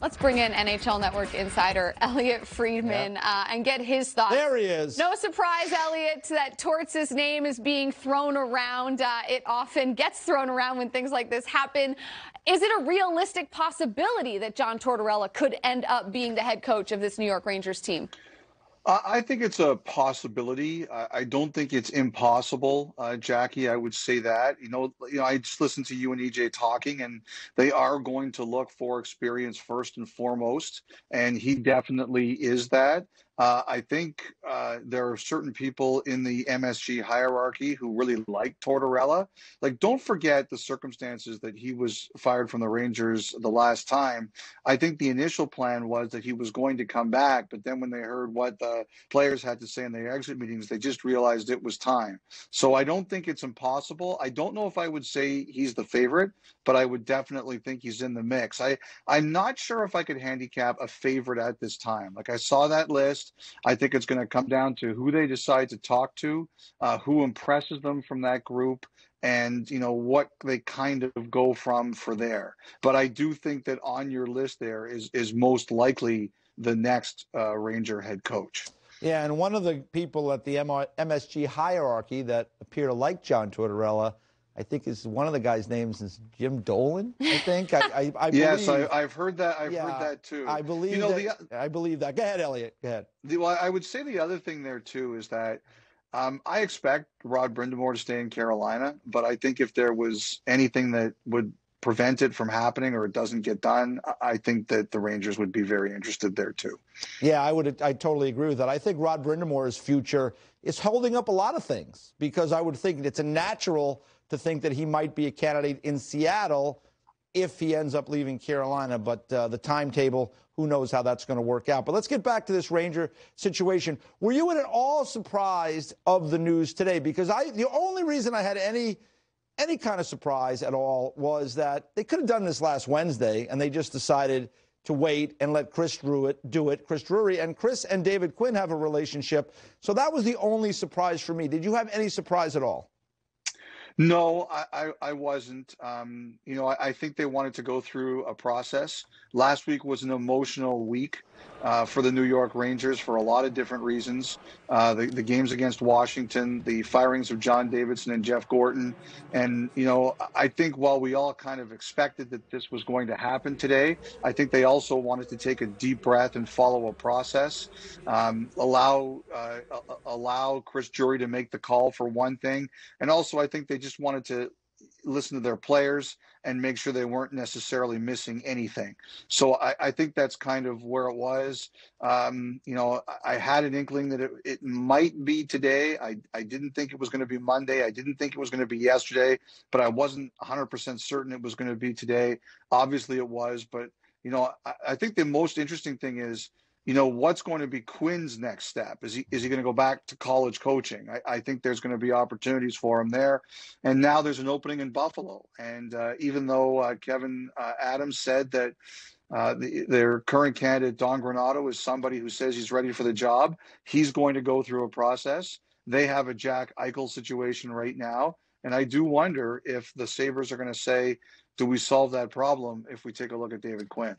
Let's bring in NHL Network insider Elliotte Friedman and get his thoughts. There he is. No surprise, Elliotte, that Torts' name is being thrown around. It often gets thrown around when things like this happen. Is it a realistic possibility that John Tortorella could end up being the head coach of this New York Rangers team? I think it's a possibility. I don't think it's impossible, Jackie. I would say that. I just listened to you and EJ talking, and they are going to look for experience first and foremost, and he definitely is that. I think there are certain people in the MSG hierarchy who really like Tortorella. Like, don't forget the circumstances that he was fired from the Rangers the last time. I think the initial plan was that he was going to come back, but then when they heard what the players had to say in their exit meetings, they just realized it was time. So I don't think it's impossible. I don't know if I would say he's the favorite, but I would definitely think he's in the mix. I'm not sure if I could handicap a favorite at this time. Like, I saw that list. I think it's going to come down to who they decide to talk to, who impresses them from that group, and what they kind of go from for there. But I do think that on your list there is most likely the next Ranger head coach. Yeah, and one of the people at the MSG hierarchy that appear to like John Tortorella, I think is one of the guys' names is Jim Dolan, I think. I yes, believe, I've heard that. I've heard that too. I believe I believe that. Go ahead, Elliotte. Go ahead. Well, I would say the other thing there too is that I expect Rod Brind'Amour to stay in Carolina, but I think if there was anything that would prevent it from happening or it doesn't get done, I think that the Rangers would be very interested there too. Yeah, I totally agree with that. I think Rod Brind'Amour's future is holding up a lot of things because I would think it's a natural to think that he might be a candidate in Seattle if he ends up leaving Carolina. But the timetable, who knows how that's going to work out. But let's get back to this Ranger situation. Were you at all surprised of the news today? Because the only reason I had any kind of surprise at all was that they could have done this last Wednesday, and they just decided to wait and let Chris do it. Chris Drury and Chris and David Quinn have a relationship. So that was the only surprise for me. Did you have any surprise at all? No, I wasn't. I think they wanted to go through a process. Last week was an emotional week for the New York Rangers for a lot of different reasons. The games against Washington, the firings of John Davidson and Jeff Gorton. And, I think while we all kind of expected that this was going to happen today, I think they also wanted to take a deep breath and follow a process, allow Chris Drury to make the call for one thing. And also I think they just wanted to listen to their players and make sure they weren't necessarily missing anything. So I think that's kind of where it was. I had an inkling that it might be today. I didn't think it was going to be Monday. I didn't think it was going to be yesterday, but I wasn't 100% certain it was going to be today. Obviously it was, but I think the most interesting thing is, what's going to be Quinn's next step? Is he going to go back to college coaching? I think there's going to be opportunities for him there. And now there's an opening in Buffalo. And even though Kevin Adams said that their current candidate, Don Granato, is somebody who says he's ready for the job, he's going to go through a process. They have a Jack Eichel situation right now. And I do wonder if the Sabres are going to say, do we solve that problem if we take a look at David Quinn?